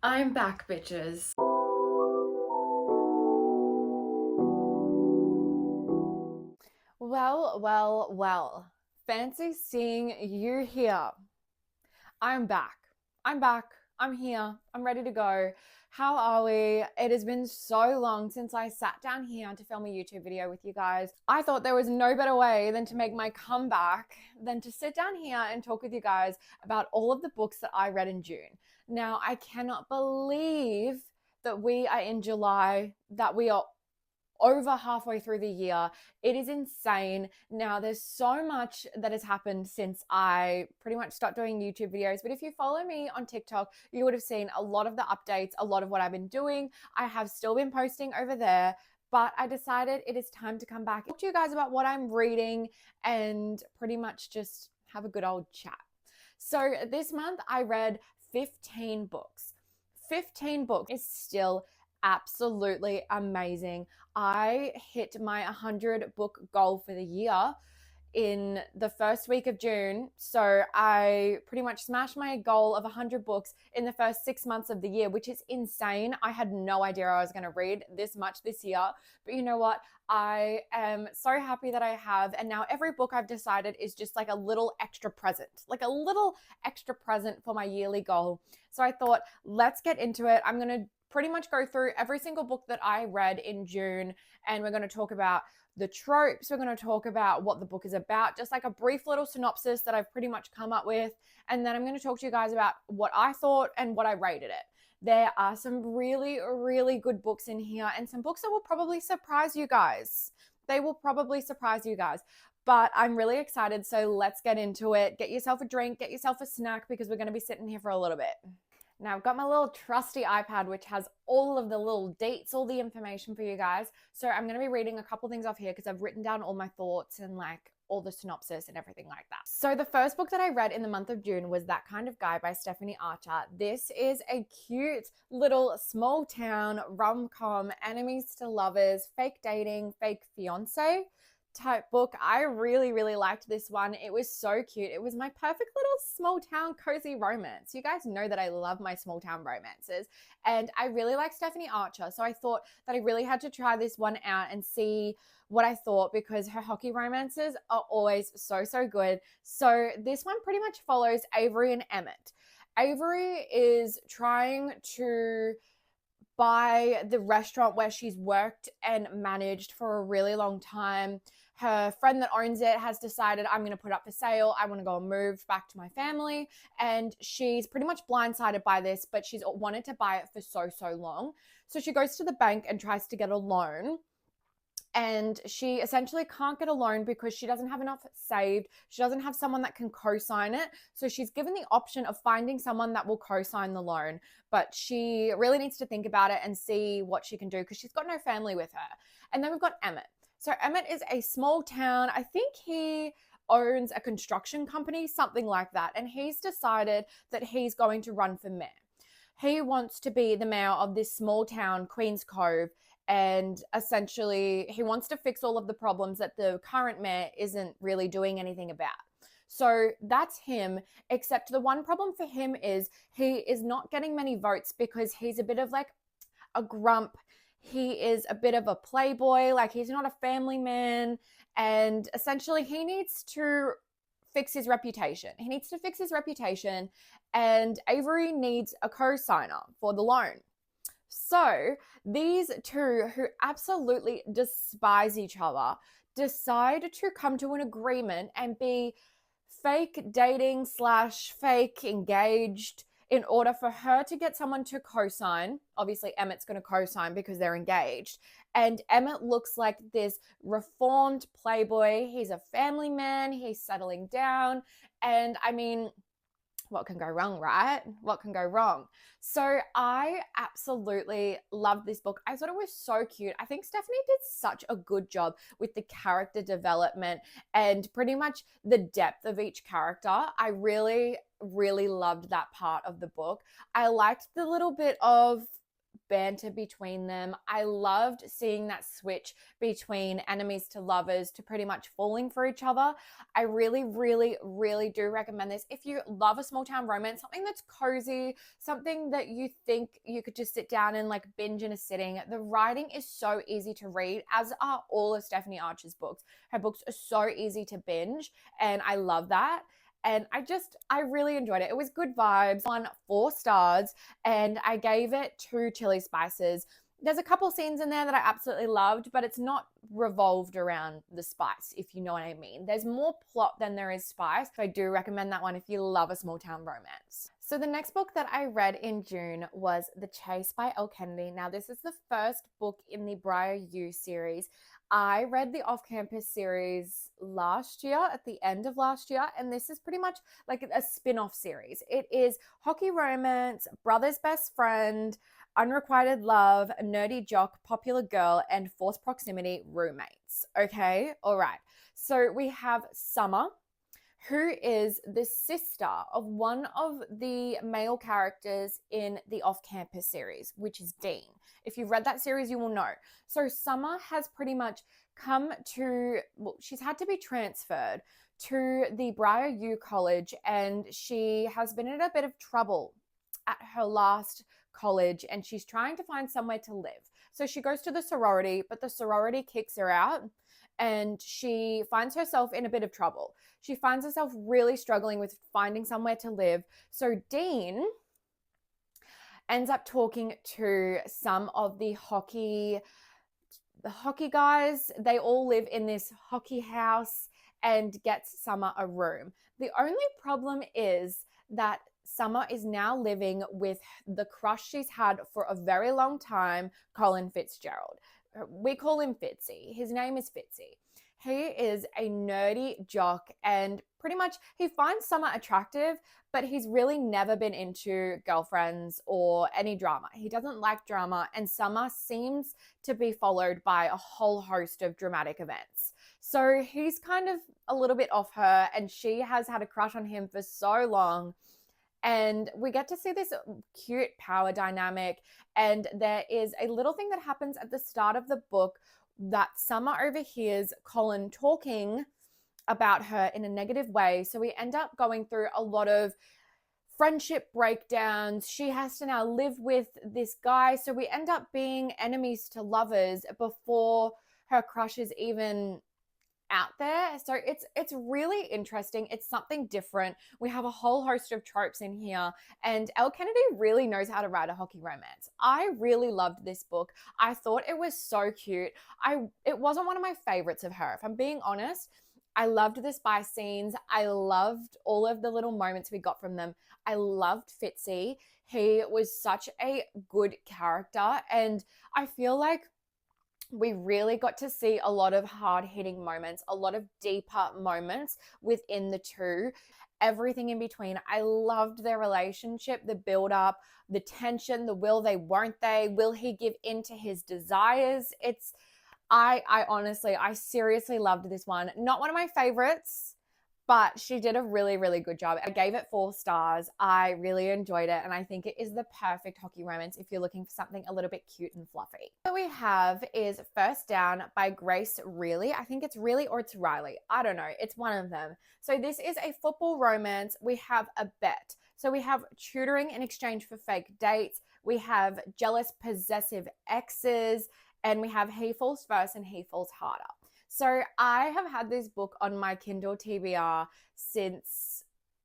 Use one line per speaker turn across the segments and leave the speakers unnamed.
I'm back, bitches.
Well. Fancy seeing you here. I'm back. I'm back. I'm here. I'm ready to go. How are we? It has been so long since I sat down here to film a YouTube video with you guys. I thought there was no better way than to make my comeback than to sit down here and talk with you guys about all of the books that I read in June. Now, I cannot believe that we are in July, that we are over halfway through the year. It is insane. Now, there's so much that has happened since I pretty much stopped doing YouTube videos. But if you follow me on TikTok, you would have seen a lot of the updates, a lot of what I've been doing. I have still been posting over there, but I decided it is time to come back and talk to you guys about what I'm reading and pretty much just have a good old chat. So this month I read 15 books. 15 books is still absolutely amazing. I hit my 100 book goal for the year in the first week of June. So I pretty much smashed my goal of 100 books in the first 6 months of the year, which is insane. I had no idea I was going to read this much this year. But you know what? I am so happy that I have. And now every book I've decided is just like a little extra present, for my yearly goal. So I thought, let's get into it. I'm going to pretty much go through every single book that I read in June, and we're going to talk about the tropes. We're going to talk about what the book is about, just like a brief little synopsis that I've pretty much come up with. And then I'm going to talk to you guys about what I thought and what I rated it. There are some really, really good books in here and some books that will probably surprise you guys. They will probably surprise you guys. But I'm really excited. So let's get into it. Get yourself a drink, get yourself a snack, because we're going to be sitting here for a little bit. Now, I've got my little trusty iPad, which has all of the little dates, all the information for you guys. So I'm going to be reading a couple things off here because I've written down all my thoughts and like all the synopsis and everything like that. So the first book that I read in the month of June was That Kind of Guy by Stephanie Archer. This is a cute little small town rom-com, enemies to lovers, fake dating, fake fiance type book. I really, really liked this one. It was so cute. It was my perfect little small town cozy romance. You guys know that I love my small town romances, and I really like Stephanie Archer. So I thought that I really had to try this one out and see what I thought, because her hockey romances are always so, so good. So this one pretty much follows Avery and Emmett. Avery is trying to buy the restaurant where she's worked and managed for a really long time. Her friend that owns it has decided, I'm going to put it up for sale. I want to go and move back to my family. And she's pretty much blindsided by this, but she's wanted to buy it for so, so long. So she goes to the bank and tries to get a loan. And she essentially can't get a loan because she doesn't have enough saved. She doesn't have someone that can co-sign it. So she's given the option of finding someone that will co-sign the loan, but she really needs to think about it and see what she can do because she's got no family with her. And then we've got Emmett. So Emmett is a small town. I think he owns a construction company, something like that. And he's decided that he's going to run for mayor. He wants to be the mayor of this small town, Queens Cove, and essentially he wants to fix all of the problems that the current mayor isn't really doing anything about. So that's him, except the one problem for him is he is not getting many votes because he's a bit of like a grump. He is a bit of a playboy, like he's not a family man, and essentially he needs to fix his reputation. He needs to fix his reputation, and Avery needs a co-signer for the loan. So these two, who absolutely despise each other, decide to come to an agreement and be fake dating / fake engaged in order for her to get someone to co-sign. Obviously, Emmett's going to co-sign because they're engaged. And Emmett looks like this reformed playboy. He's a family man. He's settling down. And I mean, what can go wrong, right? What can go wrong? So I absolutely loved this book. I thought it was so cute. I think Stephanie did such a good job with the character development and pretty much the depth of each character. I really, really loved that part of the book. I liked the little bit of banter between them. I loved seeing that switch between enemies to lovers to pretty much falling for each other. I really, really, really do recommend this. If you love a small town romance, something that's cozy, something that you think you could just sit down and like binge in a sitting. The writing is so easy to read, as are all of Stephanie Archer's books. Her books are so easy to binge, and I love that. And I really enjoyed it. It was good vibes. On 4 stars, and I gave it 2 chili spices. There's a couple scenes in there that I absolutely loved, but it's not revolved around the spice, if you know what I mean. There's more plot than there is spice. So I do recommend that one if you love a small town romance. So the next book that I read in June was The Chase by Elle Kennedy. Now, this is the first book in the Briar U series. I read the off-campus series last year, at the end of last year, and this is pretty much like a spin-off series. It is hockey romance, brother's best friend, unrequited love, nerdy jock, popular girl, and forced proximity roommates. Okay, all right. So we have Summer, who is the sister of one of the male characters in the off-campus series, which is Dean. If you've read that series, you will know. So Summer has pretty much she's had to be transferred to the Briar U College, and she has been in a bit of trouble at her last college, and she's trying to find somewhere to live. So she goes to the sorority, but the sorority kicks her out, and she finds herself in a bit of trouble. She finds herself really struggling with finding somewhere to live. So Dean ends up talking to some of the hockey guys. They all live in this hockey house, and gets Summer a room. The only problem is that Summer is now living with the crush she's had for a very long time, Colin Fitzgerald. We call him Fitzy. His name is Fitzy. He is a nerdy jock, and pretty much he finds Summer attractive, but he's really never been into girlfriends or any drama. He doesn't like drama, and Summer seems to be followed by a whole host of dramatic events. So he's kind of a little bit off her, and she has had a crush on him for so long. And we get to see this cute power dynamic. And there is a little thing that happens at the start of the book that Summer overhears Colin talking about her in a negative way. So we end up going through a lot of friendship breakdowns. She has to now live with this guy. So we end up being enemies to lovers before her crush is even out there. So it's really interesting. It's something different. We have a whole host of tropes in here, and Elle Kennedy really knows how to write a hockey romance. I really loved this book. I thought it was so cute. It wasn't one of my favorites of her, if I'm being honest. I loved the spice scenes. I loved all of the little moments we got from them. I loved Fitzy. He was such a good character, and I feel like we really got to see a lot of hard-hitting moments, a lot of deeper moments within the two, everything in between. I loved their relationship, the build-up, the tension, the will they, won't they, will he give in to his desires? I honestly, I seriously loved this one. Not one of my favorites, but she did a really, really good job. I gave it 4 stars. I really enjoyed it, and I think it is the perfect hockey romance if you're looking for something a little bit cute and fluffy. What we have is First Down by Grace Reilly. I think it's Reilly or it's Riley. I don't know. It's one of them. So this is a football romance. We have a bet. So we have tutoring in exchange for fake dates. We have jealous, possessive exes, and we have he falls first and he falls harder. So I have had this book on my Kindle TBR since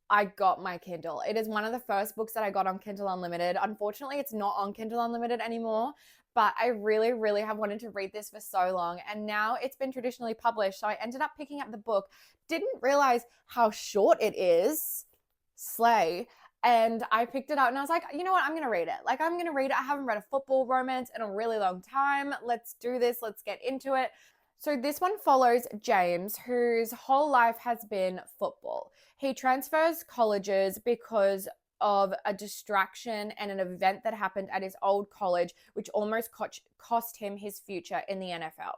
I got my Kindle. It is one of the first books that I got on Kindle Unlimited. Unfortunately, it's not on Kindle Unlimited anymore, but I really, really have wanted to read this for so long, and now it's been traditionally published, so I ended up picking up the book. Didn't realize how short it is. Slay. And I picked it up and I was like, you know what? I'm going to read it. I'm going to read it. I haven't read a football romance in a really long time. Let's do this. Let's get into it. So this one follows James, whose whole life has been football. He transfers colleges because of a distraction and an event that happened at his old college, which almost cost him his future in the NFL.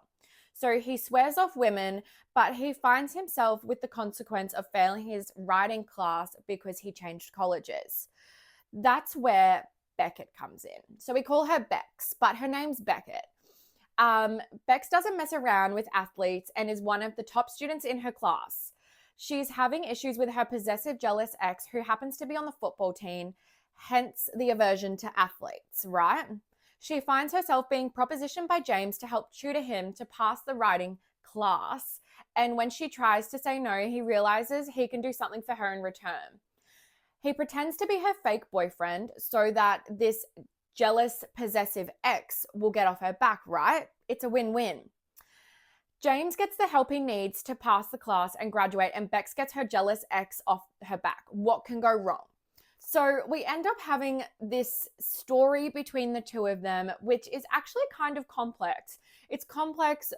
So he swears off women, but he finds himself with the consequence of failing his writing class because he changed colleges. That's where Beckett comes in. So we call her Bex, but her name's Beckett. Bex doesn't mess around with athletes and is one of the top students in her class. She's having issues with her possessive, jealous ex who happens to be on the football team, hence the aversion to athletes, right? She finds herself being propositioned by James to help tutor him to pass the writing class. And when she tries to say no, he realizes he can do something for her in return. He pretends to be her fake boyfriend so that this jealous, possessive ex will get off her back, right? It's a win-win. James gets the help he needs to pass the class and graduate, and Bex gets her jealous ex off her back. What can go wrong? So we end up having this story between the two of them, which is actually kind of complex. It's complex.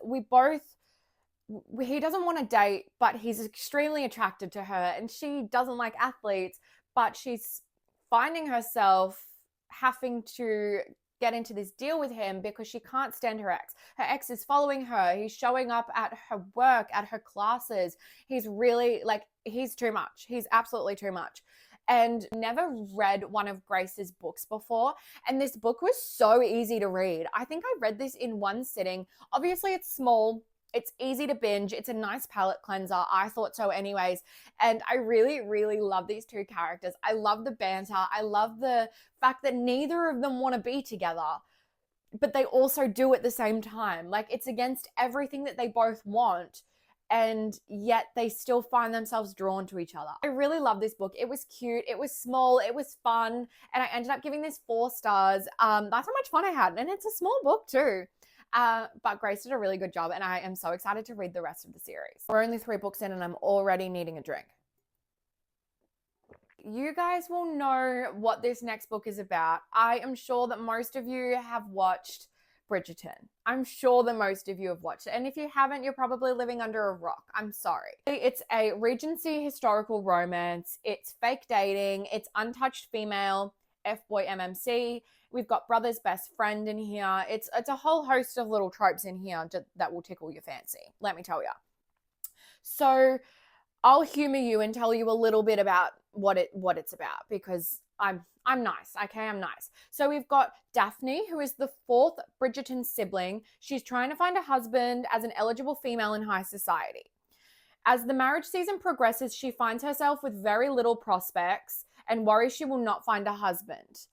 He doesn't want to date, but he's extremely attracted to her, and she doesn't like athletes, but she's finding herself having to get into this deal with him because she can't stand her ex. Her ex is following her. He's showing up at her work, at her classes. He's really he's too much. He's absolutely too much. And never read one of Grace's books before. And this book was so easy to read. I think I read this in one sitting. Obviously, it's small. It's easy to binge. It's a nice palate cleanser. I thought so anyways. And I really, really love these two characters. I love the banter. I love the fact that neither of them want to be together, but they also do at the same time. It's against everything that they both want, and yet they still find themselves drawn to each other. I really love this book. It was cute. It was small. It was fun. And I ended up giving this 4 stars. That's how much fun I had. And it's a small book too. But Grace did a really good job, and I am so excited to read the rest of the series. We're only 3 books in, and I'm already needing a drink. You guys will know what this next book is about. I am sure that most of you have watched Bridgeton. I'm sure that most of you have watched it. And if you haven't, you're probably living under a rock. I'm sorry. It's a Regency historical romance. It's fake dating. It's untouched female, F-boy MMC. We've got brother's best friend in here. It's a whole host of little tropes in here that will tickle your fancy, let me tell you. So I'll humor you and tell you a little bit about what it's about, because I'm nice, okay? I'm nice. So we've got Daphne, who is the 4th Bridgerton sibling. She's trying to find a husband as an eligible female in high society. As the marriage season progresses, she finds herself with very little prospects and worries she will not find a husband.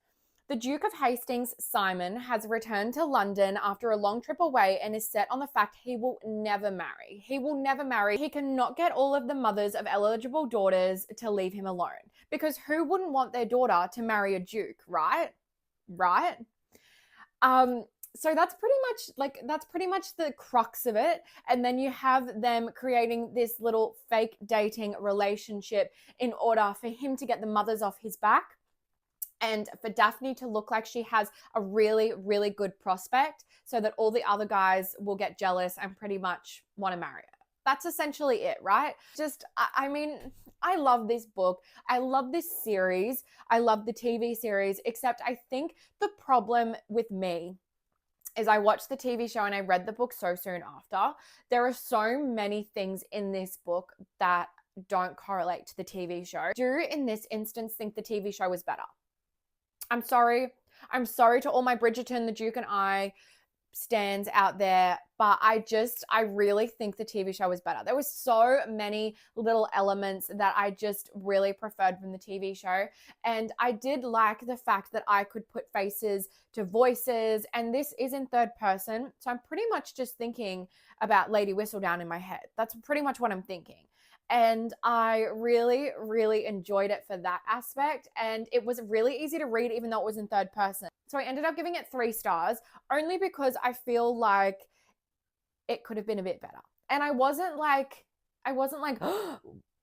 The Duke of Hastings, Simon, has returned to London after a long trip away and is set on the fact he will never marry. He will never marry. He cannot get all of the mothers of eligible daughters to leave him alone, because who wouldn't want their daughter to marry a duke, right? Right? So that's pretty much the crux of it. And then you have them creating this little fake dating relationship in order for him to get the mothers off his back, and for Daphne to look like she has a really, really good prospect so that all the other guys will get jealous and pretty much want to marry her. That's essentially it, right? I mean, I love this book. I love this series. I love the TV series, except I think the problem with me is I watched the TV show and I read the book so soon after. There are so many things in this book that don't correlate to the TV show. I do, in this instance, think the TV show was better. I'm sorry. I'm sorry to all my Bridgerton, the Duke and I stands out there, but I really think the TV show was better. There was so many little elements that I just really preferred from the TV show. And I did like the fact that I could put faces to voices, and this is in 3rd person. So I'm pretty much just thinking about Lady Whistledown in my head. That's pretty much what I'm thinking. And I really, really enjoyed it for that aspect. And it was really easy to read, even though it was in 3rd person. So I ended up giving it 3 stars, only because I feel like it could have been a bit better. And I wasn't like,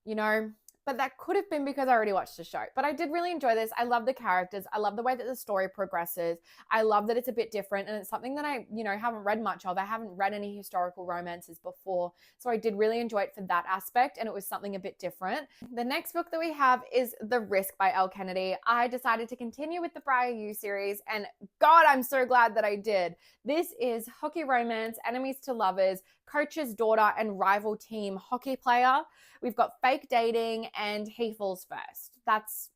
you know, but that could have been because I already watched the show. But I did really enjoy this. I love the characters. I love the way that the story progresses. I love that it's a bit different, and it's something that I, haven't read much of. I haven't read any historical romances before. So I did really enjoy it for that aspect, and it was something a bit different. The next book that we have is The Risk by Elle Kennedy. I decided to continue with the Briar U series, and God, I'm so glad that I did. This is hockey romance, enemies to lovers, coach's daughter, and rival team hockey player. We've got fake dating, and he falls first. That's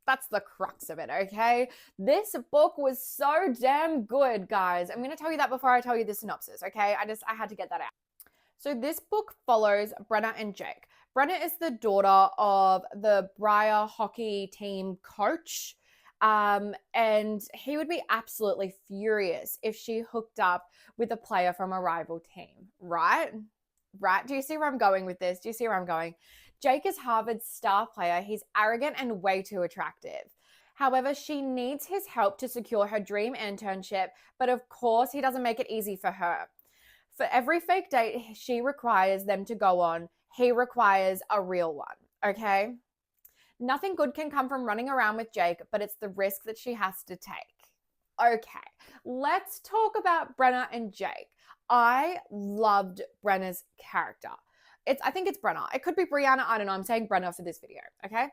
That's the crux of it, okay? This book was so damn good, guys. I'm going to tell you that before I tell you the synopsis, okay? I had to get that out. So this book follows Brenna and Jake. Brenna is the daughter of the Briar hockey team coach. And he would be absolutely furious if she hooked up with a player from a rival team, right? Right? Do you see where I'm going with this? Do you see where I'm going? Jake is Harvard's star player. He's arrogant and way too attractive. However, she needs his help to secure her dream internship, but of course, he doesn't make it easy for her. For every fake date she requires them to go on, he requires a real one, okay? Nothing good can come from running around with Jake, but it's the risk that she has to take. Okay, let's talk about Brenna and Jake. I loved Brenna's character. I think it's Brenna. It could be Brianna. I don't know. I'm saying Brenna for this video. Okay.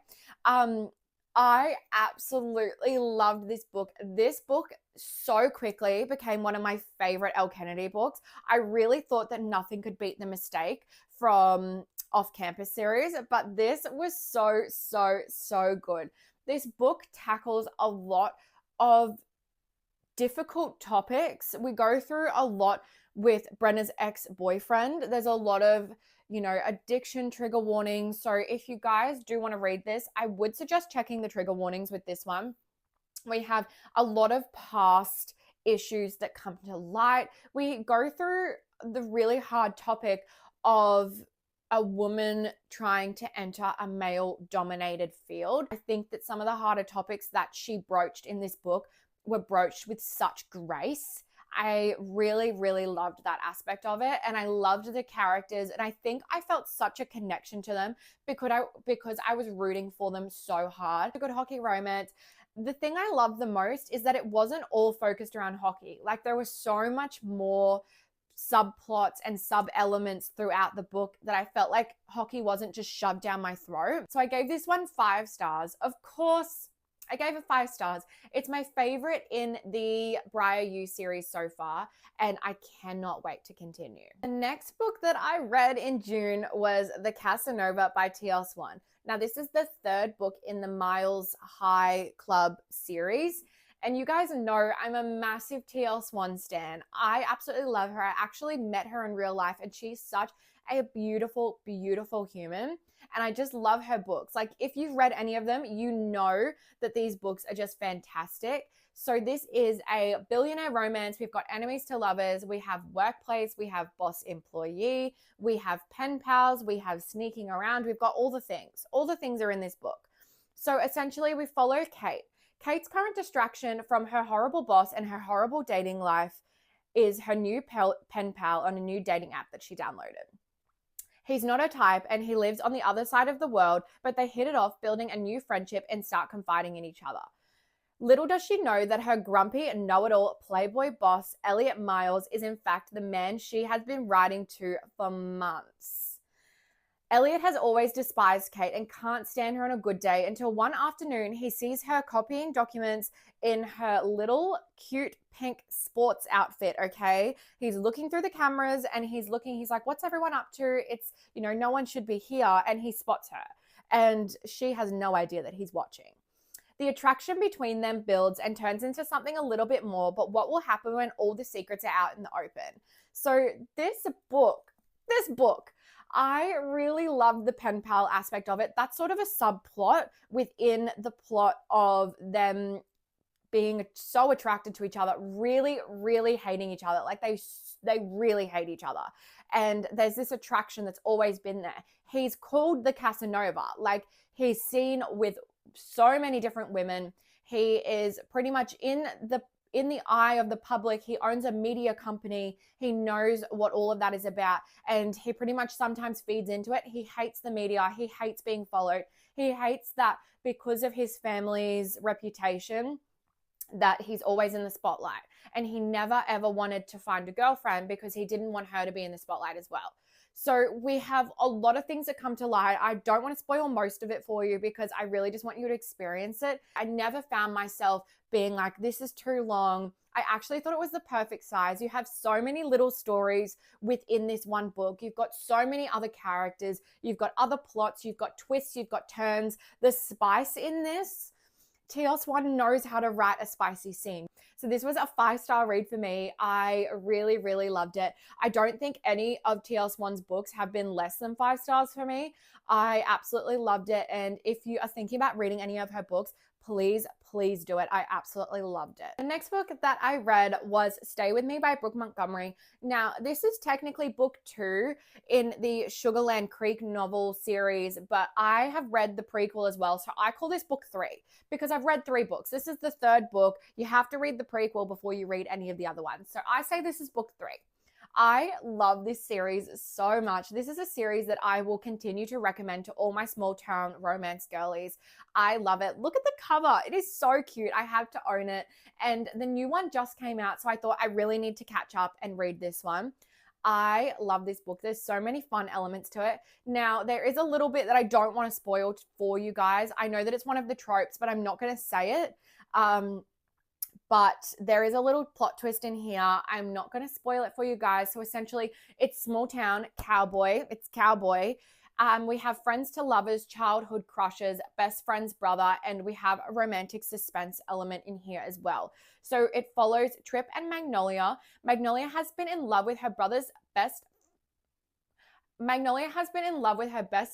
I absolutely loved this book. This book so quickly became one of my favorite Elle Kennedy books. I really thought that nothing could beat The Mistake from Off Campus series, but this was so good. This book tackles a lot of difficult topics. We go through a lot with Brenna's ex-boyfriend. There's a lot of, addiction trigger warnings. So if you guys do want to read this, I would suggest checking the trigger warnings with this one. We have a lot of past issues that come to light. We go through the really hard topic of a woman trying to enter a male-dominated field. I think that some of the harder topics that she broached in this book were broached with such grace. I really loved that aspect of it, and I loved the characters, and I think I felt such a connection to them because I was rooting for them so hard. A good hockey romance. The thing I loved the most is that it wasn't all focused around hockey. Like, there was so much more subplots and sub-elements throughout the book that I felt like hockey wasn't just shoved down my throat. So I gave this one 5 stars. Of course, I gave it 5 stars. It's my favorite in the Briar U series so far, and I cannot wait to continue. The next book that I read in June was The Casanova by T.L. Swan. Now, this is the 3rd book in the Miles High Club series. And you guys know I'm a massive T.L. Swan stan. I absolutely love her. I actually met her in real life, and she's such a beautiful human. And I just love her books. Like, if you've read any of them, you know that these books are just fantastic. So this is a billionaire romance. We've got enemies to lovers. We have workplace. We have boss employee. We have pen pals. We have sneaking around. We've got all the things. All the things are in this book. So essentially, we follow Kate. Kate's current distraction from her horrible boss and her horrible dating life is her new pen pal on a new dating app that she downloaded. He's not her type, and he lives on the other side of the world, but they hit it off, building a new friendship and start confiding in each other. Little does she know that her grumpy and know-it-all playboy boss, Elliot Miles, is in fact the man she has been writing to for months. Elliot has always despised Kate and can't stand her on a good day until one afternoon he sees her copying documents in her little cute pink sports outfit, okay? He's looking through the cameras and he's like, what's everyone up to? It's, no one should be here. And he spots her and she has no idea that he's watching. The attraction between them builds and turns into something a little bit more, but what will happen when all the secrets are out in the open? So this book, I really love the pen pal aspect of it. That's sort of a subplot within the plot of them being so attracted to each other, really hating each other. Like they really hate each other. And there's this attraction that's always been there. He's called the Casanova. Like, he's seen with so many different women. He is pretty much in the eye of the public. He owns a media company. He knows what all of that is about, and he pretty much sometimes feeds into it. He hates the media. He hates being followed. He hates that because of his family's reputation that he's always in the spotlight, and he never ever wanted to find a girlfriend because he didn't want her to be in the spotlight as well. So we have a lot of things that come to light. I don't want to spoil most of it for you because I really just want you to experience it. I never found myself being like, this is too long. I actually thought it was the perfect size. You have so many little stories within this one book. You've got so many other characters. You've got other plots. You've got twists. You've got turns. The spice in this T.L. Swan knows how to write a spicy scene. So this was a 5-star read for me. I really, really loved it. I don't think any of T.L. Swan's books have been less than 5 stars for me. I absolutely loved it. And if you are thinking about reading any of her books, please do it. I absolutely loved it. The next book that I read was Stay With Me by Brooke Montgomery. Now, this is technically book 2 in the Sugarland Creek novel series, but I have read the prequel as well. So I call this book 3 because I've read 3 books. This is the 3rd book. You have to read the prequel before you read any of the other ones. So I say this is book 3. I love this series so much. This is a series that I will continue to recommend to all my small town romance girlies. I love it. Look at the cover. It is so cute. I have to own it. And the new one just came out, so I thought I really need to catch up and read this one. I love this book. There's so many fun elements to it. Now, there is a little bit that I don't want to spoil for you guys. I know that it's one of the tropes, but I'm not going to say it. But there is a little plot twist in here. I'm not going to spoil it for you guys. So essentially, it's small town, cowboy. It's cowboy. We have friends to lovers, childhood crushes, best friend's brother, and we have a romantic suspense element in here as well. So it follows Trip and Magnolia. Magnolia has been in love with her best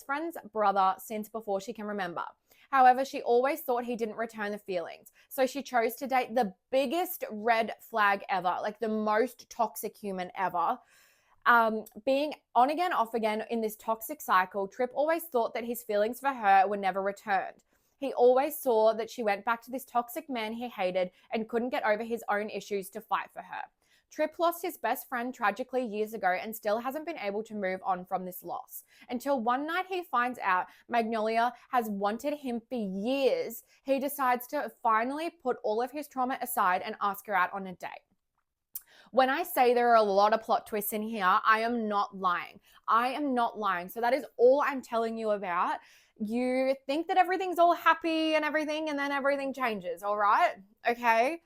friend's brother since before she can remember. However, she always thought he didn't return the feelings. So she chose to date the biggest red flag ever, like the most toxic human ever. Being on again, off again in this toxic cycle, Trip always thought that his feelings for her were never returned. He always saw that she went back to this toxic man he hated and couldn't get over his own issues to fight for her. Trip lost his best friend tragically years ago and still hasn't been able to move on from this loss. Until one night he finds out Magnolia has wanted him for years, he decides to finally put all of his trauma aside and ask her out on a date. When I say there are a lot of plot twists in here, I am not lying. So that is all I'm telling you about. You think that everything's all happy and everything, and then everything changes, all right? Okay,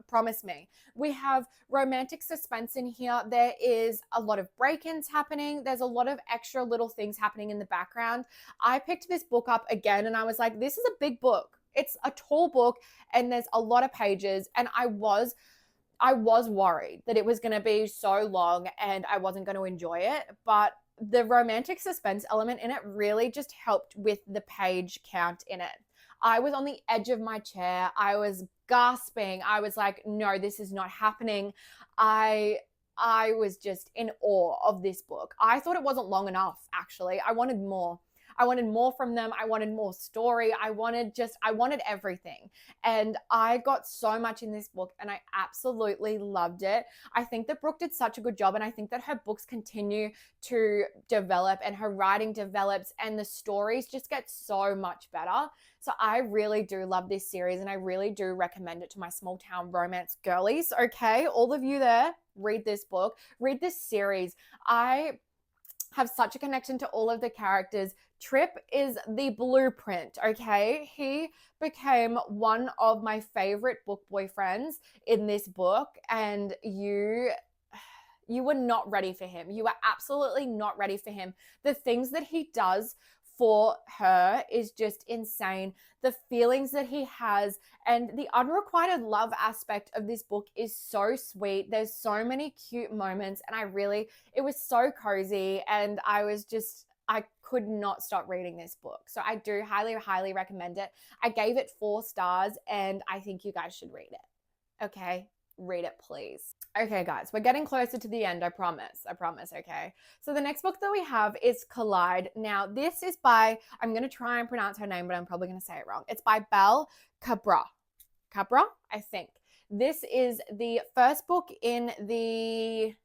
promise me. We have romantic suspense in here. There is a lot of break-ins happening. There's a lot of extra little things happening in the background. I picked this book up again, and I was like, this is a big book. It's a tall book, and there's a lot of pages, and I was worried that it was going to be so long and I wasn't going to enjoy it, but the romantic suspense element in it really just helped with the page count in it. I was on the edge of my chair. I was gasping. I was like, no, this is not happening. I was just in awe of this book. I thought it wasn't long enough, actually. I wanted more. I wanted more from them. I wanted more story. I wanted everything. And I got so much in this book and I absolutely loved it. I think that Brooke did such a good job, and I think that her books continue to develop and her writing develops and the stories just get so much better. So I really do love this series and I really do recommend it to my small town romance girlies. Okay, all of you there, read this book, read this series. I have such a connection to all of the characters. Trip is the blueprint, okay? He became one of my favorite book boyfriends in this book, and you were not ready for him. You were absolutely not ready for him. The things that he does for her is just insane. The feelings that he has and the unrequited love aspect of this book is so sweet. There's so many cute moments, and it was so cozy, and I could not stop reading this book. So I do highly, highly recommend it. I gave it 4 stars, and I think you guys should read it. Okay? Read it, please. Okay, guys, we're getting closer to the end. I promise, okay? So the next book that we have is Collide. Now, this is by, I'm going to try and pronounce her name, but I'm probably going to say it wrong. It's by Belle Cabra, I think. This is the first book in the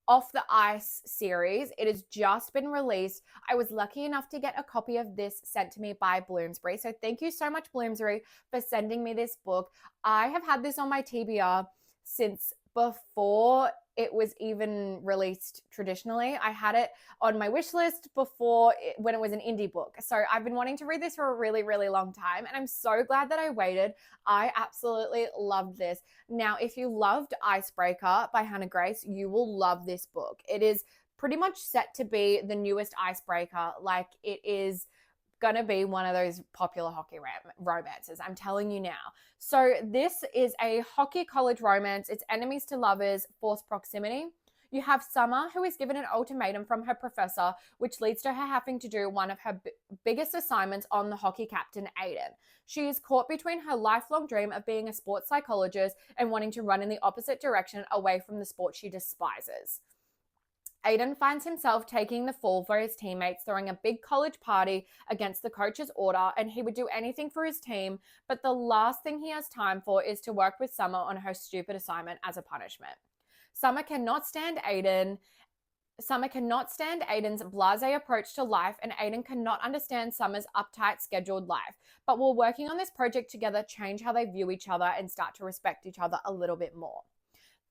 Off the Ice series. It has just been released. I was lucky enough to get a copy of this sent to me by Bloomsbury. So thank you so much, Bloomsbury, for sending me this book. I have had this on my TBR since before it was even released traditionally. I had it on my wish list when it was an indie book. So I've been wanting to read this for a really, really long time, and I'm so glad that I waited. I absolutely loved this. Now, if you loved Icebreaker by Hannah Grace, you will love this book. It is pretty much set to be the newest Icebreaker. Like, it is going to be one of those popular hockey romances. I'm telling you now. So this is a hockey college romance. It's enemies to lovers, forced proximity. You have Summer, who is given an ultimatum from her professor, which leads to her having to do one of her biggest assignments on the hockey captain, Aiden. She is caught between her lifelong dream of being a sports psychologist and wanting to run in the opposite direction away from the sport she despises. Aiden finds himself taking the fall for his teammates, throwing a big college party against the coach's order, and he would do anything for his team, but the last thing he has time for is to work with Summer on her stupid assignment as a punishment. Summer cannot stand Aiden's blasé approach to life, and Aiden cannot understand Summer's uptight, scheduled life. But while working on this project together, change how they view each other and start to respect each other a little bit more.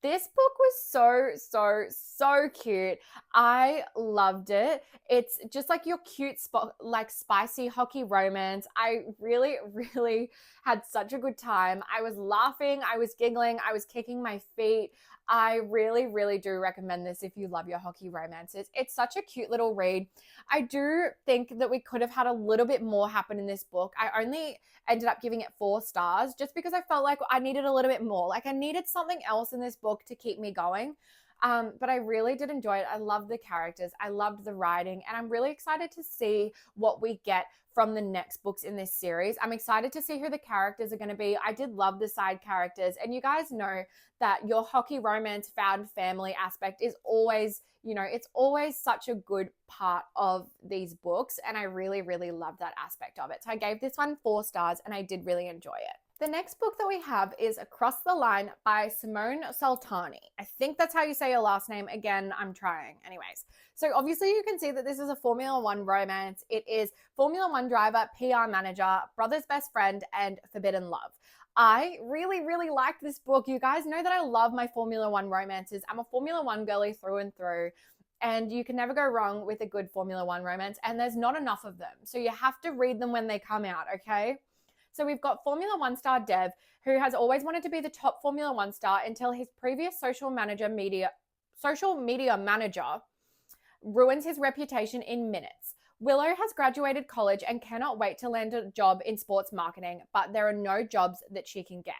This book was so cute. I loved it. It's just like your cute, like spicy hockey romance. I really had such a good time. I was laughing, I was giggling, I was kicking my feet. I really do recommend this if you love your hockey romances. It's such a cute little read. I do think that we could have had a little bit more happen in this book. I only ended up giving it 4 stars just because I felt like I needed a little bit more. Like I needed something else in this book to keep me going. But I really did enjoy it. I loved the characters. I loved the writing. And I'm really excited to see what we get from the next books in this series. I'm excited to see who the characters are going to be. I did love the side characters. And you guys know that your hockey romance found family aspect is always, it's always such a good part of these books. And I really love that aspect of it. So I gave this one 4 stars and I did really enjoy it. The next book that we have is Across the Line by Simone Saltani. I think that's how you say your last name. Again, I'm trying. Anyways, so obviously you can see that this is a Formula One romance. It is Formula One driver, PR manager, brother's best friend, and forbidden love. I really liked this book. You guys know that I love my Formula One romances. I'm a Formula One girly through and through. And you can never go wrong with a good Formula One romance. And there's not enough of them. So you have to read them when they come out, okay? So we've got Formula One star Dev, who has always wanted to be the top Formula One star until his previous social media manager ruins his reputation in minutes. Willow has graduated college and cannot wait to land a job in sports marketing, but there are no jobs that she can get.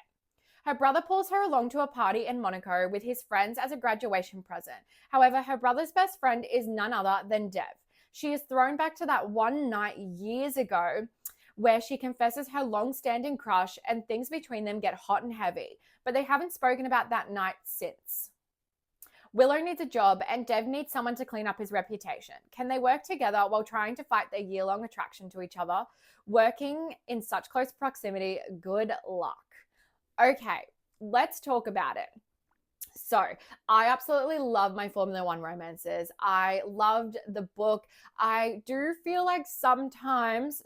Her brother pulls her along to a party in Monaco with his friends as a graduation present. However, her brother's best friend is none other than Dev. She is thrown back to that one night years ago where she confesses her long-standing crush and things between them get hot and heavy, but they haven't spoken about that night since. Willow needs a job and Dev needs someone to clean up his reputation. Can they work together while trying to fight their year-long attraction to each other? Working in such close proximity, good luck. Okay, let's talk about it. So I absolutely love my Formula One romances. I loved the book. I do feel like sometimes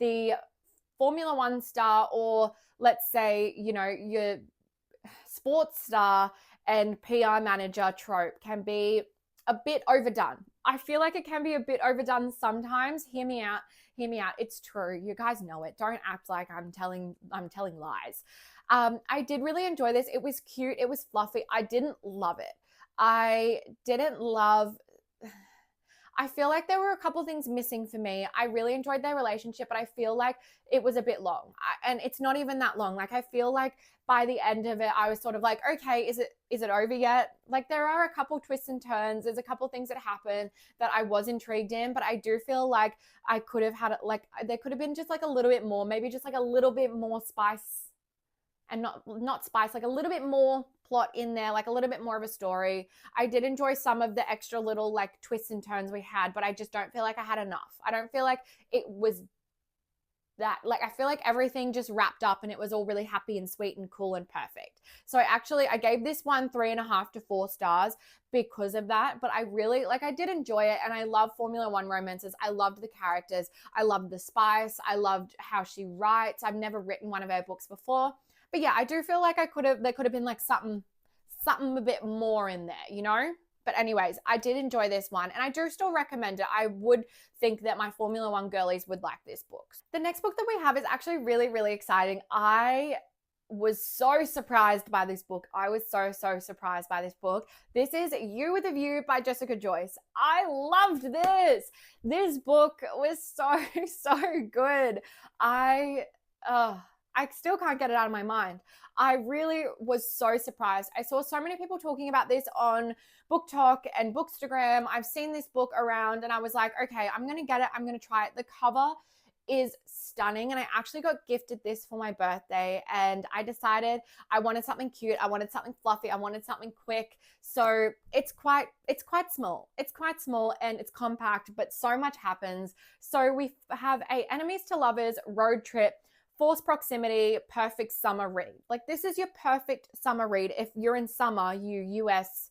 the Formula One star, or let's say, your sports star and PR manager trope can be a bit overdone. I feel like it can be a bit overdone sometimes. Hear me out. It's true. You guys know it. Don't act like I'm telling lies. I did really enjoy this. It was cute. It was fluffy. I didn't love it. I feel like there were a couple things missing for me. I really enjoyed their relationship, but I feel like it was a bit long. And it's not even that long. Like, I feel like by the end of it, I was sort of like, okay, is it over yet? Like, there are a couple twists and turns. There's a couple things that happen that I was intrigued in, but I do feel like I could have had, like, there could have been just like a little bit more, maybe just like a little bit more spice, and not spice, like a little bit more plot in there, like a little bit more of a story. I did enjoy some of the extra little like twists and turns we had, but I just don't feel like I had enough. I don't feel like it was that, like, I feel like everything just wrapped up and it was all really happy and sweet and cool and perfect. So I gave this one 3.5 to 4 stars because of that. But I really, I did enjoy it, and I love Formula One romances. I loved the characters. I loved the spice. I loved how she writes. I've never written one of her books before. But yeah, I do feel like there could have been like something a bit more in there, But anyways, I did enjoy this one, and I do still recommend it. I would think that my Formula One girlies would like this book. The next book that we have is actually really, really exciting. I was so surprised by this book. I was so surprised by this book. This is You with a View by Jessica Joyce. I loved this. This book was so good. I still can't get it out of my mind. I really was so surprised. I saw so many people talking about this on Book Talk and Bookstagram. I've seen this book around and I was like, okay, I'm going to get it. I'm going to try it. The cover is stunning, and I actually got gifted this for my birthday, and I decided I wanted something cute, I wanted something fluffy, I wanted something quick. So it's quite small. It's quite small and it's compact, but so much happens. So we have a enemies to lovers road trip, forced proximity, perfect summer read. Like, this is your perfect summer read if you're in summer, you US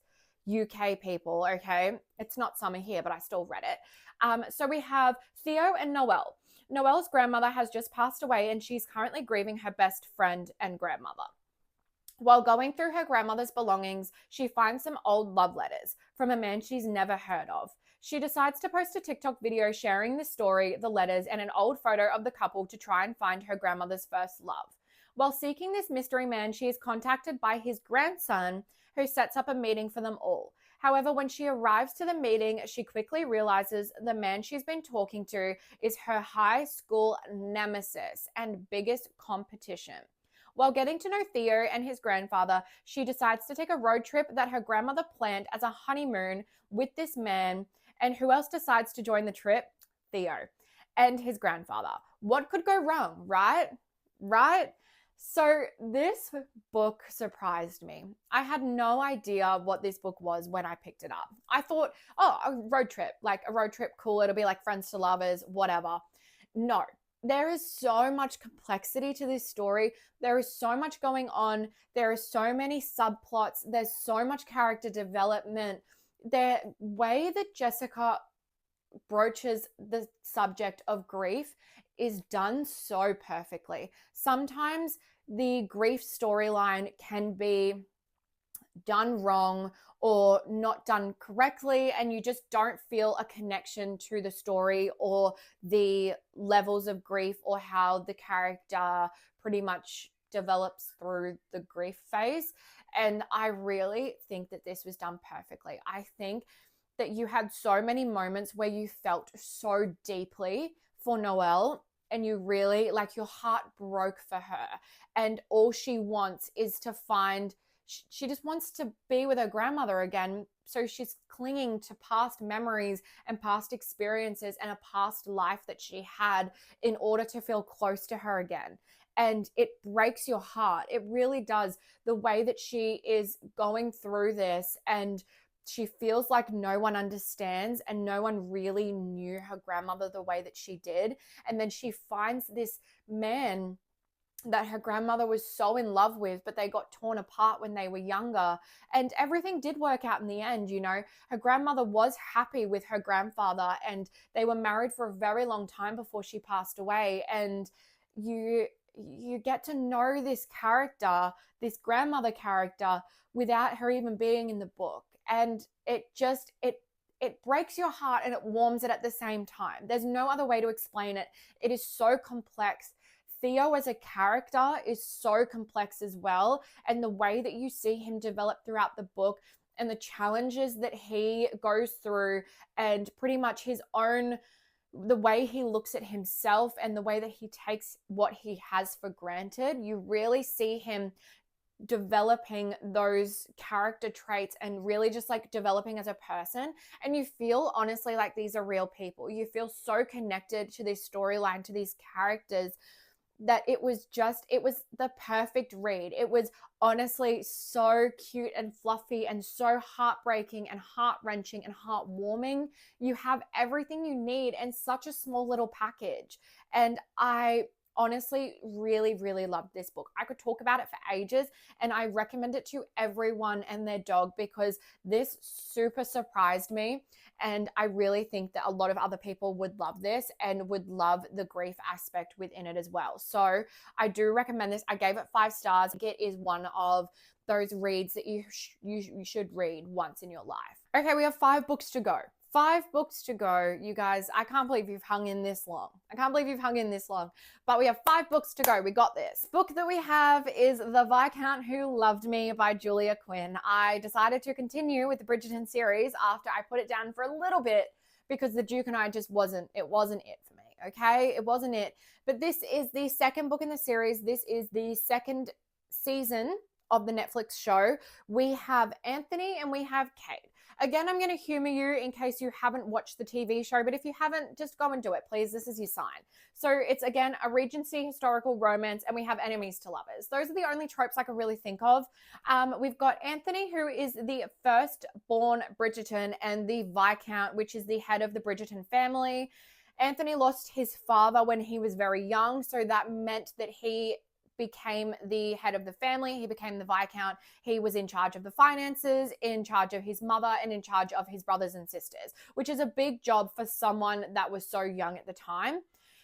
UK people, okay? It's not summer here, but I still read it. So we have Theo and Noelle. Noelle's grandmother has just passed away and she's currently grieving her best friend and grandmother. While going through her grandmother's belongings, she finds some old love letters from a man she's never heard of. She decides to post a TikTok video sharing the story, the letters, and an old photo of the couple to try and find her grandmother's first love. While seeking this mystery man, she is contacted by his grandson, who sets up a meeting for them all. However, when she arrives to the meeting, she quickly realizes the man she's been talking to is her high school nemesis and biggest competition. While getting to know Theo and his grandfather, she decides to take a road trip that her grandmother planned as a honeymoon with this man. And who else decides to join the trip? Theo and his grandfather. What could go wrong, right? Right? So this book surprised me. I had no idea what this book was when I picked it up. I thought, oh, a road trip, cool. It'll be like friends to lovers, whatever. No, there is so much complexity to this story. There is so much going on. There are so many subplots. There's so much character development. The way that Jessica broaches the subject of grief is done so perfectly. Sometimes the grief storyline can be done wrong or not done correctly, and you just don't feel a connection to the story or the levels of grief or how the character pretty much develops through the grief phase. And I really think that this was done perfectly. I think that you had so many moments where you felt so deeply for Noelle, and you really, like, your heart broke for her. And all she wants is to she just wants to be with her grandmother again. So she's clinging to past memories and past experiences and a past life that she had in order to feel close to her again. And it breaks your heart. It really does. The way that she is going through this, and she feels like no one understands and no one really knew her grandmother the way that she did. And then she finds this man that her grandmother was so in love with, but they got torn apart when they were younger. And everything did work out in the end, you know. Her grandmother was happy with her grandfather, and they were married for a very long time before she passed away. And you get to know this character, this grandmother character, without her even being in the book. And it breaks your heart and it warms it at the same time. There's no other way to explain it. It is so complex. Theo as a character is so complex as well. And the way that you see him develop throughout the book and the challenges that he goes through, and pretty much the way he looks at himself and the way that he takes what he has for granted, you really see him developing those character traits and really just like developing as a person. And you feel honestly like these are real people. You feel so connected to this storyline, to these characters, that it was the perfect read. It was honestly so cute and fluffy and so heartbreaking and heart-wrenching and heartwarming. You have everything you need in such a small little package. And I honestly really, really loved this book. I could talk about it for ages, and I recommend it to everyone and their dog because this super surprised me. And I really think that a lot of other people would love this and would love the grief aspect within it as well. So I do recommend this. I gave it 5 stars. It is one of those reads that you should read once in your life. Okay, we have 5 books to go. 5 books to go, you guys. I can't believe you've hung in this long. But we have 5 books to go. We got this. Book that we have is The Viscount Who Loved Me by Julia Quinn. I decided to continue with the Bridgeton series after I put it down for a little bit because The Duke and I just wasn't it for me, okay? It wasn't it. But this is the second book in the series. This is the second season of the Netflix show. We have Anthony and we have Kate. Again, I'm going to humor you in case you haven't watched the TV show, but if you haven't, just go and do it, please. This is your sign. So it's, again, a Regency historical romance, and we have enemies to lovers. Those are the only tropes I can really think of. We've got Anthony, who is the first-born Bridgerton, and the Viscount, which is the head of the Bridgerton family. Anthony lost his father when he was very young, so that meant that he became the head of the family. He became the Viscount. He was in charge of the finances, in charge of his mother, and in charge of his brothers and sisters, which is a big job for someone that was so young at the time.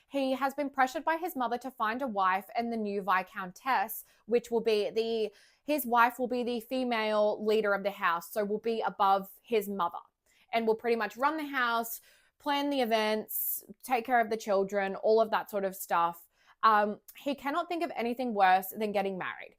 He has been pressured by his mother to find a wife, and the new Viscountess, which will be his wife will be the female leader of the house, so will be above his mother and will pretty much run the house, plan the events, take care of the children, all of that sort of stuff. He cannot think of anything worse than getting married.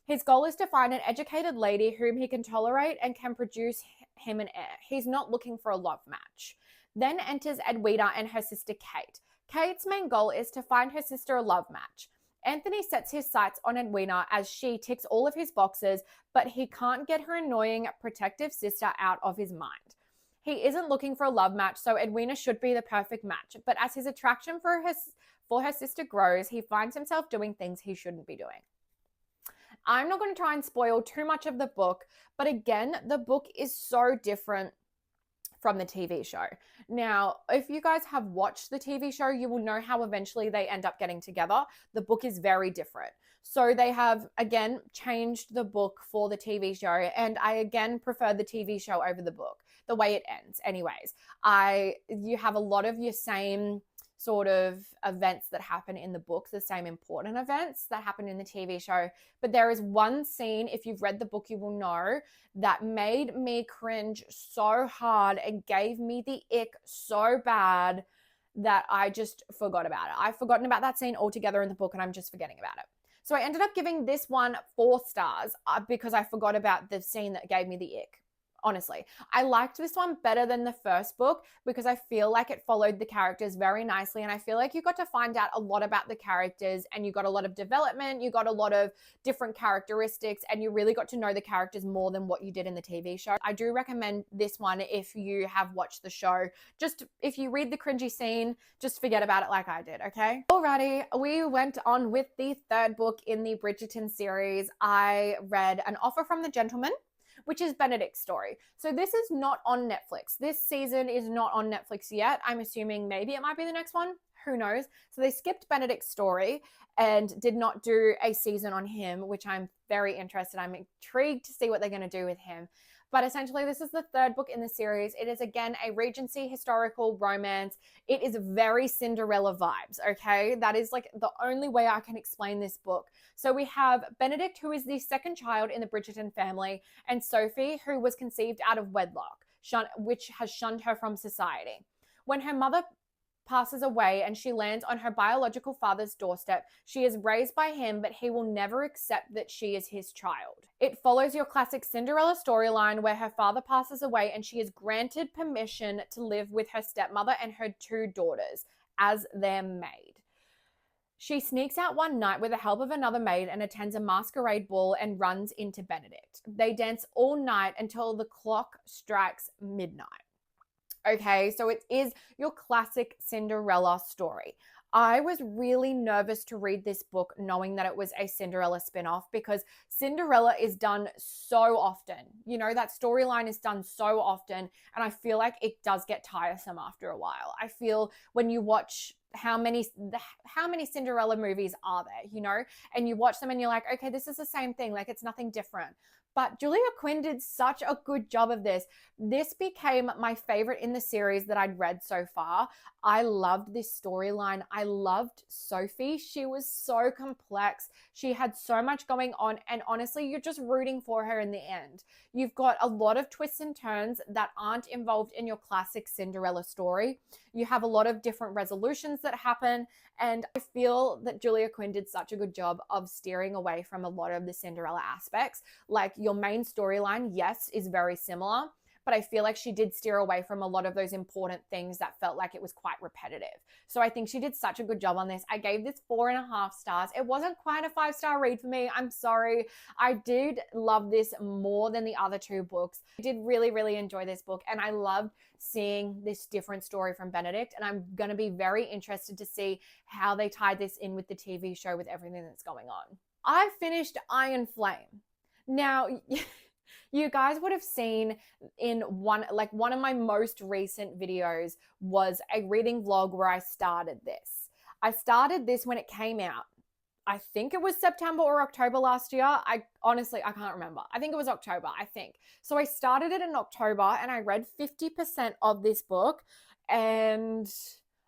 His goal is to find an educated lady whom he can tolerate and can produce him an heir. He's not looking for a love match. Then enters Edwina and her sister Kate. Kate's main goal is to find her sister a love match. Anthony sets his sights on Edwina as she ticks all of his boxes, but he can't get her annoying, protective sister out of his mind. He isn't looking for a love match, so Edwina should be the perfect match. But as his attraction for her sister grows, he finds himself doing things he shouldn't be doing. I'm not going to try and spoil too much of the book, but again, the book is so different from the TV show. Now, if you guys have watched the TV show, you will know how eventually they end up getting together. The book is very different. So they have, again, changed the book for the TV show, and I, again, prefer the TV show over the book, the way it ends. Anyways, you have a lot of your same sort of events that happen in the book, the same important events that happen in the TV show. But there is one scene, if you've read the book, you will know, that made me cringe so hard and gave me the ick so bad that I just forgot about it. I've forgotten about that scene altogether in the book, and I'm just forgetting about it. So I ended up giving this one 4 stars because I forgot about the scene that gave me the ick. Honestly, I liked this one better than the first book because I feel like it followed the characters very nicely, and I feel like you got to find out a lot about the characters, and you got a lot of development, you got a lot of different characteristics, and you really got to know the characters more than what you did in the TV show. I do recommend this one if you have watched the show. Just if you read the cringy scene, just forget about it like I did, okay? Alrighty, we went on with the 3rd book in the Bridgerton series. I read An Offer from the Gentleman, which is Benedict's Story. So this is not on Netflix. This season is not on Netflix yet. I'm assuming maybe it might be the next one. Who knows? So they skipped Benedict's Story and did not do a season on him, which I'm very interested. I'm intrigued to see what they're going to do with him. But essentially, this is the 3rd book in the series. It is, again, a Regency historical romance. It is very Cinderella vibes, okay? That is like the only way I can explain this book. So we have Benedict, who is the 2nd child in the Bridgerton family, and Sophie, who was conceived out of wedlock, which has shunned her from society. When her mother passes away and she lands on her biological father's doorstep, she is raised by him, but he will never accept that she is his child. It follows your classic Cinderella storyline where her father passes away and she is granted permission to live with her stepmother and her 2 daughters as their maid. She sneaks out one night with the help of another maid and attends a masquerade ball and runs into Benedict. They dance all night until the clock strikes midnight. Okay, so it is your classic Cinderella story. I was really nervous to read this book knowing that it was a Cinderella spinoff because Cinderella is done so often. You know, that storyline is done so often, and I feel like it does get tiresome after a while. I feel when you watch how many Cinderella movies are there, you know? And you watch them and you're like, okay, this is the same thing. Like, it's nothing different. But Julia Quinn did such a good job of this. This became my favorite in the series that I'd read so far. I loved this storyline. I loved Sophie. She was so complex. She had so much going on. And honestly, you're just rooting for her in the end. You've got a lot of twists and turns that aren't involved in your classic Cinderella story. You have a lot of different resolutions that happen. And I feel that Julia Quinn did such a good job of steering away from a lot of the Cinderella aspects. Like, your main storyline, yes, is very similar, but I feel like she did steer away from a lot of those important things that felt like it was quite repetitive. So I think she did such a good job on this. I gave this 4.5 stars. It wasn't quite a 5-star read for me. I'm sorry. I did love this more than the other 2 books. I did really, really enjoy this book, and I loved seeing this different story from Benedict, and I'm going to be very interested to see how they tie this in with the TV show with everything that's going on. I finished Ironflame. Now, you guys would have seen in one of my most recent videos was a reading vlog where I started this. I started this when it came out. I think it was September or October last year. I can't remember. I think it was October, I think. So I started it in October and I read 50% of this book and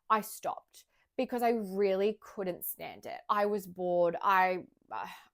I stopped because I really couldn't stand it. I was bored. I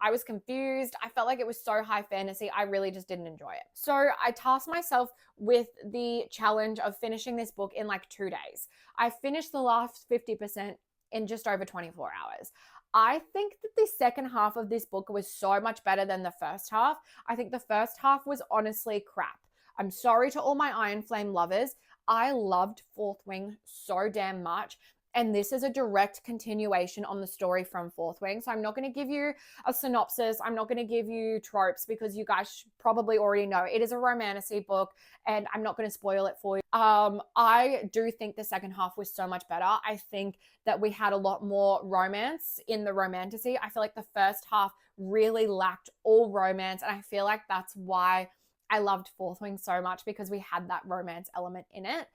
was confused. I felt like it was so high fantasy. I really just didn't enjoy it. So I tasked myself with the challenge of finishing this book in like 2 days. I finished the last 50% in just over 24 hours. I think that the second half of this book was so much better than the first half. I think the first half was honestly crap. I'm sorry to all my Ironflame lovers. I loved Fourth Wing so damn much. And this is a direct continuation on the story from Fourth Wing. So I'm not going to give you a synopsis. I'm not going to give you tropes because you guys probably already know. It is a romantasy book and I'm not going to spoil it for you. I do think the second half was so much better. I think that we had a lot more romance in the romantasy. I feel like the first half really lacked all romance. And I feel like that's why I loved Fourth Wing so much, because we had that romance element in it.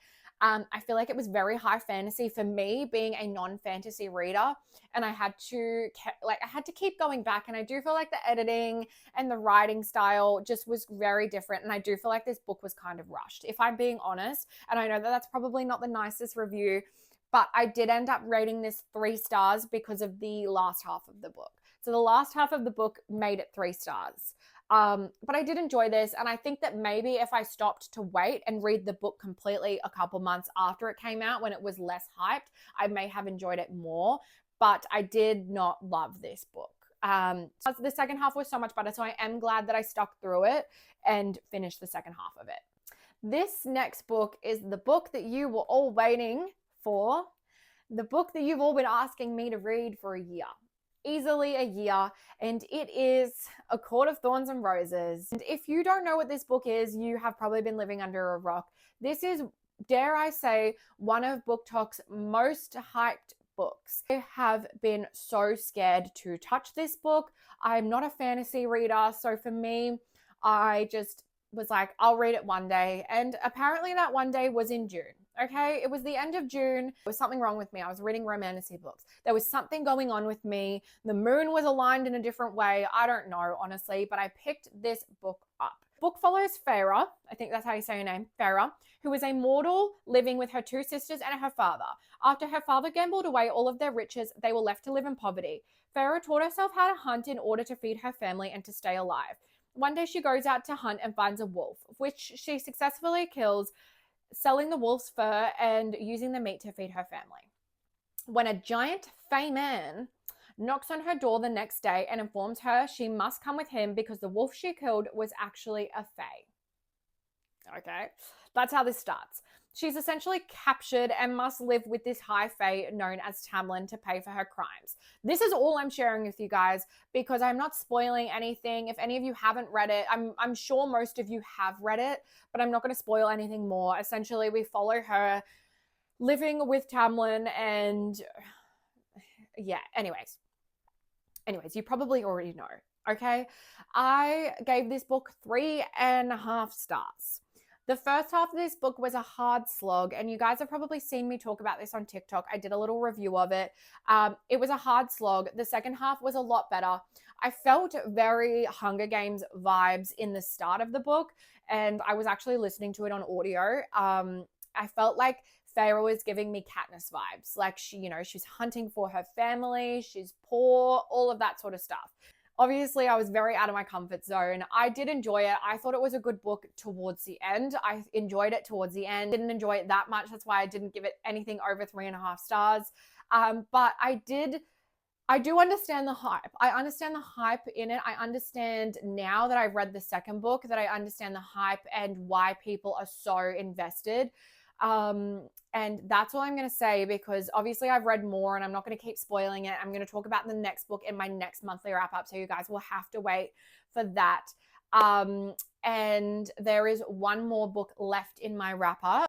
I feel like it was very high fantasy for me, being a non-fantasy reader, and I had to keep going back. And I do feel like the editing and the writing style just was very different. And I do feel like this book was kind of rushed, if I'm being honest. And I know that that's probably not the nicest review, but I did end up rating this 3 stars because of the last half of the book. So the last half of the book made it 3 stars. But I did enjoy this, and I think that maybe if I stopped to wait and read the book completely a couple months after it came out, when it was less hyped, I may have enjoyed it more. But I did not love this book. The second half was so much better, so I am glad that I stuck through it and finished the second half of it. This next book is the book that you were all waiting for, the book that you've all been asking me to read for a year. Easily a year, and it is A Court of Thorns and Roses. And if you don't know what this book is, you have probably been living under a rock. This is, dare I say, one of BookTok's most hyped books. I have been so scared to touch this book. I'm not a fantasy reader, so for me, I just was like, I'll read it one day. And apparently that one day was in June. Okay, it was the end of June. There was something wrong with me. I was reading romantasy books. There was something going on with me. The moon was aligned in a different way. I don't know, honestly, but I picked this book up. The book follows Farah, I think that's how you say her name, Farah, who is a mortal living with her 2 sisters and her father. After her father gambled away all of their riches, they were left to live in poverty. Farah taught herself how to hunt in order to feed her family and to stay alive. One day she goes out to hunt and finds a wolf, which she successfully kills, selling the wolf's fur and using the meat to feed her family. When a giant Fey man knocks on her door the next day and informs her she must come with him because the wolf she killed was actually a Fey. Okay, that's how this starts. She's essentially captured and must live with this high Fae known as Tamlin to pay for her crimes. This is all I'm sharing with you guys because I'm not spoiling anything. If any of you haven't read it, I'm sure most of you have read it, but I'm not going to spoil anything more. Essentially, we follow her living with Tamlin and yeah, anyways, you probably already know, okay? I gave this book 3.5 stars. The first half of this book was a hard slog, and you guys have probably seen me talk about this on TikTok. I did a little review of it. It was a hard slog. The second half was a lot better. I felt very Hunger Games vibes in the start of the book, and I was actually listening to it on audio. I felt like Feyre was giving me Katniss vibes. Like she's hunting for her family, she's poor, all of that sort of stuff. Obviously, I was very out of my comfort zone. I did enjoy it. I thought it was a good book towards the end. I enjoyed it towards the end. Didn't enjoy it that much. That's why I didn't give it anything over 3.5 stars. But I do understand the hype. I understand the hype in it. I understand now that I've read the second book that I understand the hype and why people are so invested. And that's all I'm going to say, because obviously I've read more and I'm not going to keep spoiling it. I'm going to talk about the next book in my next monthly wrap up. So you guys will have to wait for that. And there is one more book left in my wrap up.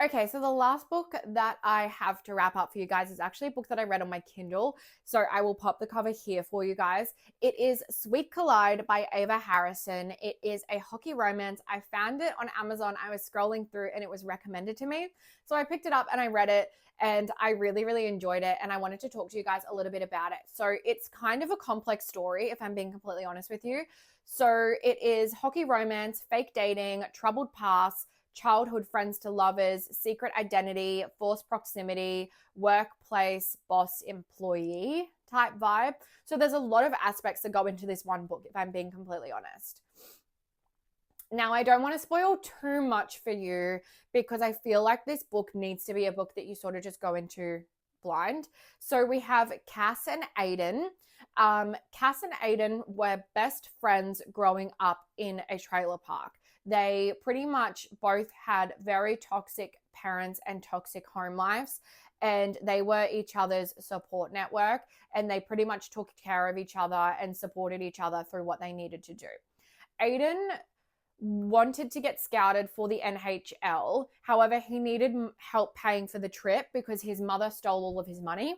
Okay, so the last book that I have to wrap up for you guys is actually a book that I read on my Kindle. So I will pop the cover here for you guys. It is Sweet Collide by Ava Harrison. It is a hockey romance. I found it on Amazon. I was scrolling through and it was recommended to me. So I picked it up and I read it and I really, really enjoyed it. And I wanted to talk to you guys a little bit about it. So it's kind of a complex story, if I'm being completely honest with you. So it is hockey romance, fake dating, troubled past, childhood friends to lovers, secret identity, forced proximity, workplace, boss, employee type vibe. So there's a lot of aspects that go into this one book, if I'm being completely honest. Now, I don't want to spoil too much for you because I feel like this book needs to be a book that you sort of just go into blind. So we have Cass and Aiden. Cass and Aiden were best friends growing up in a trailer park. They pretty much both had very toxic parents and toxic home lives, and they were each other's support network, and they pretty much took care of each other and supported each other through what they needed to do. Aiden wanted to get scouted for the NHL. However, he needed help paying for the trip because his mother stole all of his money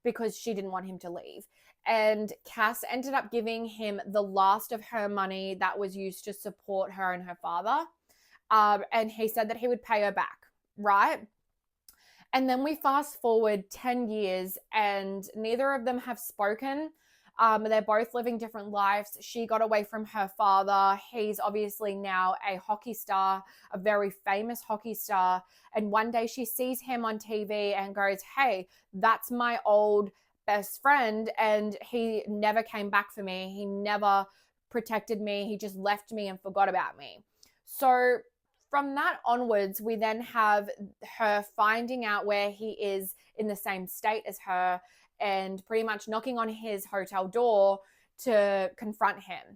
because she didn't want him to leave. And Cass ended up giving him the last of her money that was used to support her and her father. And he said that he would pay her back, right? And then we fast forward 10 years and neither of them have spoken. They're both living different lives. She got away from her father. He's obviously now a hockey star, a very famous hockey star. And one day she sees him on TV and goes, hey, that's my old best friend, and he never came back for me. He never protected me. He just left me and forgot about me. So from that onwards, we then have her finding out where he is in the same state as her and pretty much knocking on his hotel door to confront him.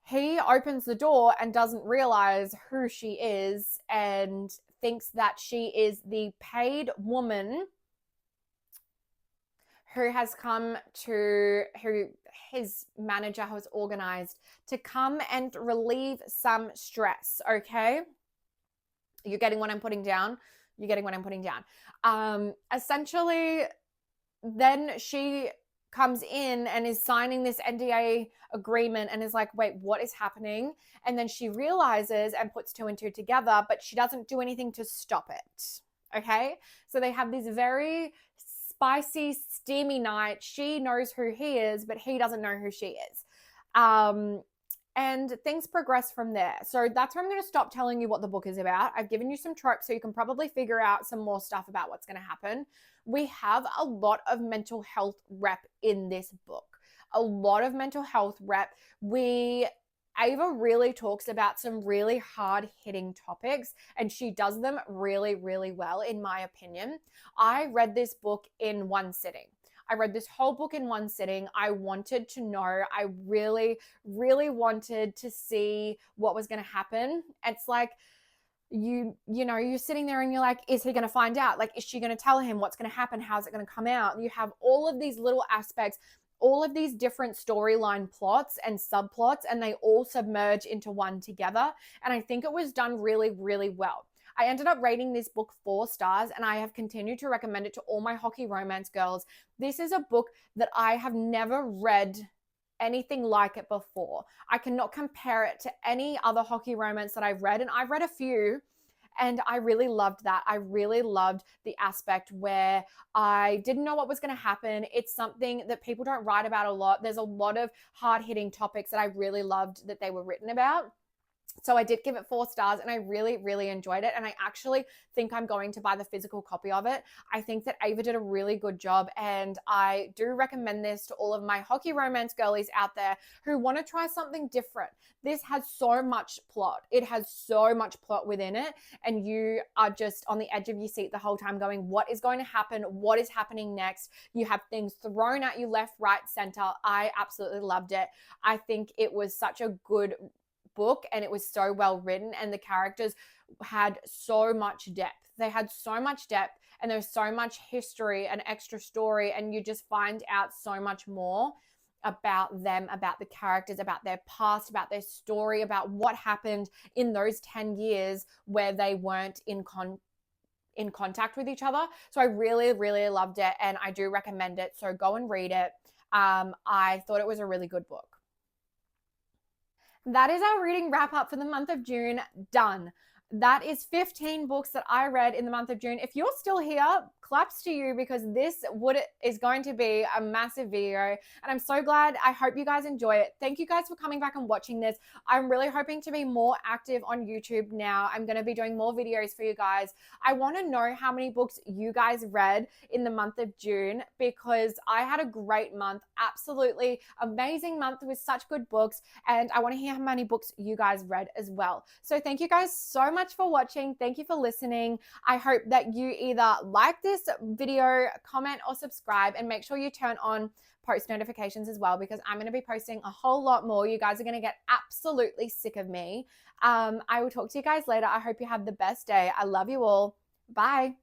He opens the door and doesn't realize who she is and thinks that she is the paid woman who has come to, who his manager has organized to come and relieve some stress, okay? You're getting what I'm putting down? You're getting what I'm putting down. Essentially, then she comes in and is signing this NDA agreement and is like, wait, what is happening? And then she realizes and puts two and two together, but she doesn't do anything to stop it, okay? So they have this very spicy, steamy night. She knows who he is, but he doesn't know who she is. And things progress from there. So that's where I'm going to stop telling you what the book is about. I've given you some tropes so you can probably figure out some more stuff about what's going to happen. We have a lot of mental health rep in this book. A lot of mental health rep. Ava really talks about some really hard-hitting topics, and she does them really, really well, in my opinion. I read this book in one sitting. I read this whole book in one sitting. I wanted to know. I really, really wanted to see what was going to happen. It's like, you know, you're sitting there and you're like, is he going to find out? Like, is she going to tell him what's going to happen? How's it going to come out? You have all of these little aspects, all of these different storyline plots and subplots, and they all submerge into one together. And I think it was done really, really well. I ended up rating this book 4 stars, and I have continued to recommend it to all my hockey romance girls. This is a book that I have never read anything like it before. I cannot compare it to any other hockey romance that I've read, and I've read a few, and I really loved that. I really loved the aspect where I didn't know what was going to happen. It's something that people don't write about a lot. There's a lot of hard-hitting topics that I really loved that they were written about. So I did give it 4 stars, and I really, really enjoyed it. And I actually think I'm going to buy the physical copy of it. I think that Ava did a really good job, and I do recommend this to all of my hockey romance girlies out there who want to try something different. This has so much plot. It has so much plot within it, and you are just on the edge of your seat the whole time going, what is going to happen? What is happening next? You have things thrown at you left, right, center. I absolutely loved it. I think it was such a good book, and it was so well written, and the characters had so much depth. They had so much depth, and there's so much history and extra story, and you just find out so much more about them, about the characters, about their past, about their story, about what happened in those 10 years where they weren't in contact with each other. So I really, really loved it, and I do recommend it. So go and read it. I thought it was a really good book. That is our reading wrap up for the month of June. Done. That is 15 books that I read in the month of June. If you're still here, claps to you, because this is going to be a massive video, and I'm so glad. I hope you guys enjoy it. Thank you guys for coming back and watching this. I'm really hoping to be more active on YouTube now. I'm going to be doing more videos for you guys. I want to know how many books you guys read in the month of June, because I had a great month, absolutely amazing month with such good books, and I want to hear how many books you guys read as well. So thank you guys so much for watching. Thank you for listening. I hope that you either like this video, comment, or subscribe, and make sure you turn on post notifications as well, because I'm going to be posting a whole lot more. You guys are going to get absolutely sick of me. I will talk to you guys later. I hope you have the best day. I love you all. Bye.